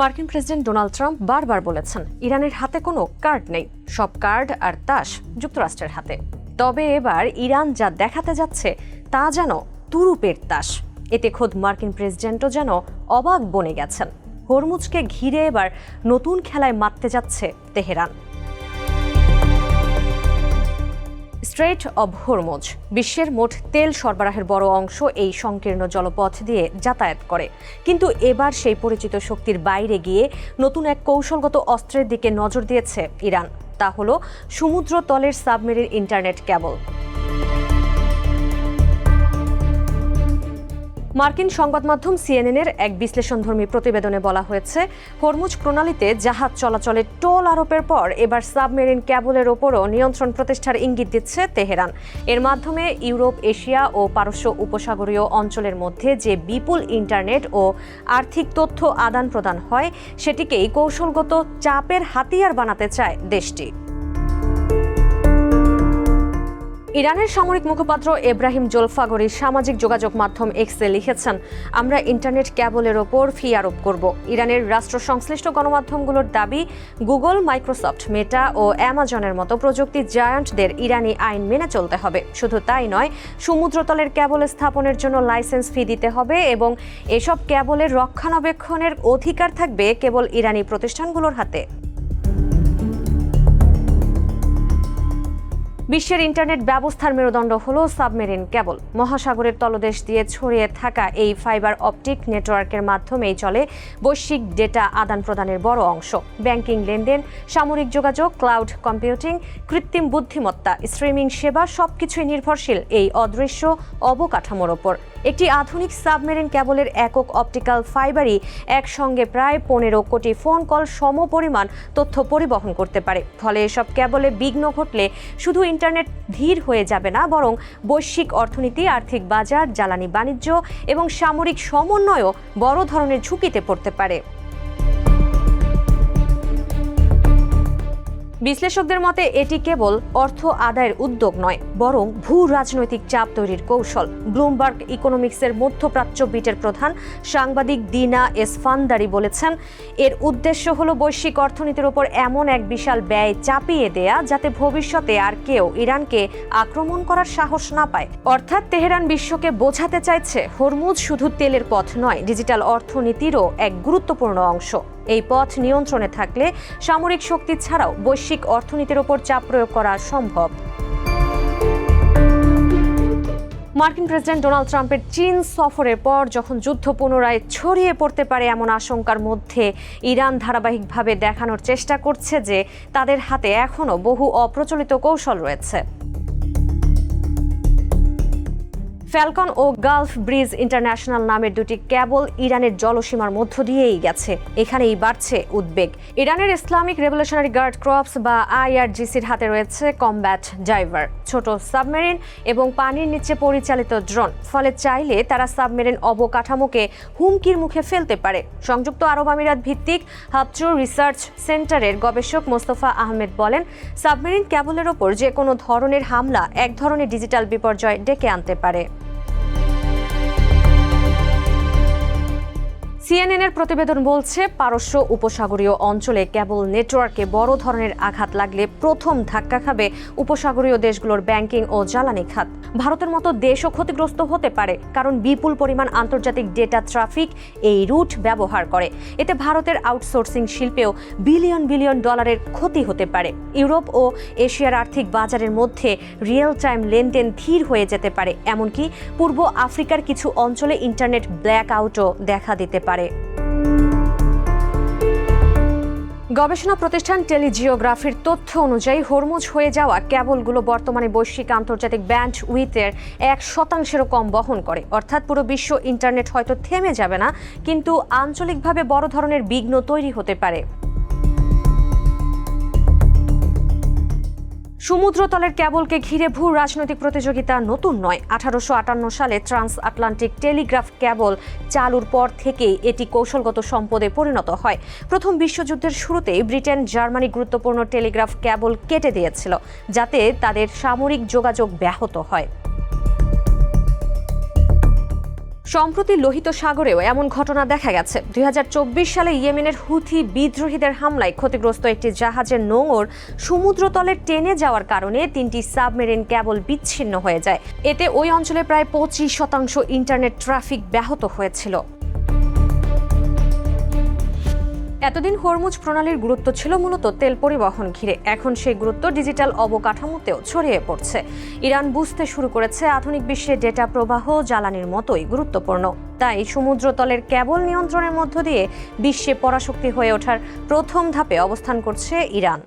মার্কিন president Donald Trump বারবার বলেছেন ইরানের হাতে কোনো কার্ড নেই, সব কার্ড আর তাস যুক্তরাষ্ট্রের হাতে। তবে এবার ইরান যা দেখাতে যাচ্ছে তা যেন তুরুপের তাস। এতে খোদ মার্কিন প্রেসিডেন্টও যেন অবাক বনে গেছেন। হরমুজকে ঘিরে এবার নতুন খেলায় মাততে যাচ্ছে তেহরান। স্ট্রেইট অব হরমুজ বিশ্বের মোট তেল সরবরাহের বড় অংশ এই সংকীর্ণ জলপথ দিয়ে যাতায়াত করে। কিন্তু এবার সেই পরিচিত শক্তির বাইরে গিয়ে নতুন এক কৌশলগত অস্ত্রের দিকে নজর দিয়েছে ইরান। তা হলো সমুদ্র তলের সাবমেরিন ইন্টারনেট কেবল। মার্কিন সংবাদ মাধ্যম সিএনএনের এক বিশ্লেষণধর্মী প্রতিবেদনে বলা হয়েছে, হরমুজ প্রণালীতে জাহাজ চলাচলের টোল আরোপের পর এবার সাবমেরিন কেবলের ওপরও নিয়ন্ত্রণ প্রতিষ্ঠার ইঙ্গিত দিচ্ছে তেহরান। এর মাধ্যমে ইউরোপ, এশিয়া ও পারস্য উপসাগরীয় অঞ্চলের মধ্যে যে বিপুল ইন্টারনেট ও আর্থিক তথ্য আদান প্রদান হয়, সেটিকেই কৌশলগত চাপের হাতিয়ার বানাতে চায় দেশটি। ইরানের সামরিক মুখপাত্র এব্রাহিম জোলফাগরি সামাজিক যোগাযোগ মাধ্যম এক্সে লিখেছেন, আমরা ইন্টারনেট কেবলের ওপর ফি আরোপ করব। ইরানের রাষ্ট্র সংশ্লিষ্ট গণমাধ্যমগুলোর দাবি, গুগল, মাইক্রোসফট, মেটা ও অ্যামাজনের মতো প্রযুক্তি জায়ান্টদের ইরানি আইন মেনে চলতে হবে। শুধু তাই নয়, সমুদ্রতলের কেবল স্থাপনের জন্য লাইসেন্স ফি দিতে হবে এবং এসব কেবলের রক্ষণাবেক্ষণের অধিকার থাকবে কেবল ইরানি প্রতিষ্ঠানগুলোর হাতে। বিশ্বের ইন্টারনেট ব্যবস্থার মেরুদণ্ড হল সাবমেরিন কেবল। মহাসাগরের তলদেশ দিয়ে ছড়িয়ে থাকা এই ফাইবার অপটিক নেটওয়ার্কের মাধ্যমেই চলে বৈশ্বিক ডেটা আদান প্রদানের বড় অংশ। ব্যাংকিং লেনদেন, সামরিক যোগাযোগ, ক্লাউড কম্পিউটিং, কৃত্রিম বুদ্ধিমত্তা, স্ট্রিমিং সেবা সবকিছুই নির্ভরশীল এই অদৃশ্য অবকাঠামোর ওপর। একটি আধুনিক সাবমেরিন কেবলের একক অপটিক্যাল ফাইবারই একসঙ্গে প্রায় 15 কোটি ফোন কল সমপরিমাণ তথ্য পরিবহন করতে পারে। ফলে এসব কেবলে বিঘ্ন ঘটলে শুধু ইন্টারনেট ধীর হয়ে যাবে না, বরং বৈশ্বিক অর্থনীতি, আর্থিক বাজার, জ্বালানি বাণিজ্য এবং সামরিক সমন্বয়ও বড় ধরনের ঝুঁকিতে পড়তে পারে। বিশ্লেষকদের মতে এটি কেবল অর্থ আদায়ের উদ্যোগ নয়, বরং ভূ রাজনৈতিক চাপ তৈরির কৌশল। ব্লুমবার্গ ইকোনমিক্সের মধ্যপ্রাচ্য বিটের প্রধান সাংবাদিক দিনা এসফান্দারি বলেছেন, এর উদ্দেশ্য হলো বৈশ্বিক অর্থনীতির উপর এমন এক বিশাল ব্যয় চাপিয়ে দেয়া যাতে ভবিষ্যতে আর কেউ ইরানকে আক্রমণ করার সাহস না পায়। অর্থাৎ তেহরান বিশ্বকে বোঝাতে চাইছে, হরমুজ শুধু তেলের পথ নয়, ডিজিটাল অর্থনীতিরও এক গুরুত্বপূর্ণ অংশ। এই পথ নিয়ন্ত্রণে থাকলে সামরিক শক্তি ছাড়াও বৈশ্বিক অর্থনীতির উপর চাপ প্রয়োগ করা সম্ভব। মার্কিন প্রেসিডেন্ট ডোনাল্ড ট্রাম্পের চীন সফরের পর যখন যুদ্ধ পুনরায় ছড়িয়ে পড়তে পারে এমন আশঙ্কার মধ্যে ইরান ধারাবাহিকভাবে দেখানোর চেষ্টা করছে যে তাদের হাতে এখনও বহু অপ্রচলিত কৌশল রয়েছে। ফ্যালকন ও গালফ ব্রিজ ইন্টারন্যাশনাল নামের দুটি কেবল ইরানের জলসীমার মধ্য দিয়েই গেছে। এখানেই বাড়ছে উদ্বেগ। ইরানের ইসলামিক রেভলিউশনারি গার্ড ক্রপস বা IRGCর হাতে রয়েছে কমব্যাট ডাইভার, ছোট সাবমেরিন এবং পানির নিচে পরিচালিত ড্রোন। ফলে চাইলে তারা সাবমেরিন অবকাঠামোকে হুমকির মুখে ফেলতে পারে। সংযুক্ত আরব আমিরাত ভিত্তিক হাবচু রিসার্চ সেন্টারের গবেষক মোস্তফা আহমেদ বলেন, সাবমেরিন কেবলের ওপর যে কোনো ধরনের হামলা এক ধরনের ডিজিটাল বিপর্যয় ডেকে আনতে পারে। সিএনএনের প্রতিবেদন বলছে, পারস্য উপসাগরীয় অঞ্চলে কেবল নেটওয়ার্কে বড় ধরনের আঘাত লাগলে প্রথম ধাক্কা খাবে উপসাগরীয় দেশগুলোর ব্যাংকিং ও জ্বালানি খাত। ভারতের মতো দেশও ক্ষতিগ্রস্ত হতে পারে, কারণ বিপুল পরিমাণ আন্তর্জাতিক ডেটা ট্রাফিক এই রুট ব্যবহার করে। এতে ভারতের আউটসোর্সিং শিল্পেও বিলিয়ন বিলিয়ন ডলারের ক্ষতি হতে পারে। ইউরোপ ও এশিয়ার আর্থিক বাজারের মধ্যে রিয়েল টাইম লেনদেন ধীর হয়ে যেতে পারে। এমনকি পূর্ব আফ্রিকার কিছু অঞ্চলে ইন্টারনেট ব্ল্যাক আউটও দেখা দিতে পারে। গবেষণা প্রতিষ্ঠান টেলিজিওগ্রাফির তথ্য অনুযায়ী হরমুজ হয়ে যাওয়া কেবলগুলো বর্তমানে বৈশ্বিক আন্তর্জাতিক ব্যান্ডউইথের 1% কম বহন করে। অর্থাৎ পুরো বিশ্ব ইন্টারনেট হয়তো থেমে যাবে না, কিন্তু আঞ্চলিকভাবে বড় ধরনের বিঘ্ন তৈরি হতে পারে। সমুদ্রতলের কেবলকে ঘিরে ভূ রাজনৈতিক প্রতিযোগিতা নতুন নয়। 1858 সালে ট্রান্স আটলান্টিক টেলিগ্রাফ কেবল চালুর পর থেকেই এটি কৌশলগত সম্পদে পরিণত হয়। প্রথম বিশ্বযুদ্ধের শুরুতেই ব্রিটেন, জার্মানি গুরুত্বপূর্ণ টেলিগ্রাফ কেবল কেটে দিয়েছিল, যাতে তাদের সামরিক যোগাযোগ ব্যাহত হয়। সম্প্রতি লোহিত সাগরেও এমন ঘটনা দেখা গেছে। 2024 সালে ইয়েমেনের হুথি বিদ্রোহীদের হামলায় ক্ষতিগ্রস্ত একটি জাহাজের নোঙর সমুদ্রতলে টেনে যাওয়ার কারণে 3টি সাবমেরিন কেবল বিচ্ছিন্ন হয়ে যায়। এতে ওই অঞ্চলে প্রায় 25% ইন্টারনেট ট্রাফিক ব্যাহত হয়েছিল। এতদিন হরমুজ প্রণালীর গুরুত্ব ছিল মূলত তেল পরিবহন ঘিরে, এখন সেই গুরুত্ব ডিজিটাল অবকাঠামোতেও ছড়িয়ে পড়ছে। ইরান বুঝতে শুরু করেছে আধুনিক বিশ্বে ডেটা প্রবাহ জ্বালানির মতোই গুরুত্বপূর্ণ। তাই সমুদ্রতলের কেবল নিয়ন্ত্রণের মধ্য দিয়ে বিশ্বে পরাশক্তি হয়ে ওঠার প্রথম ধাপে অবস্থান করছে ইরান।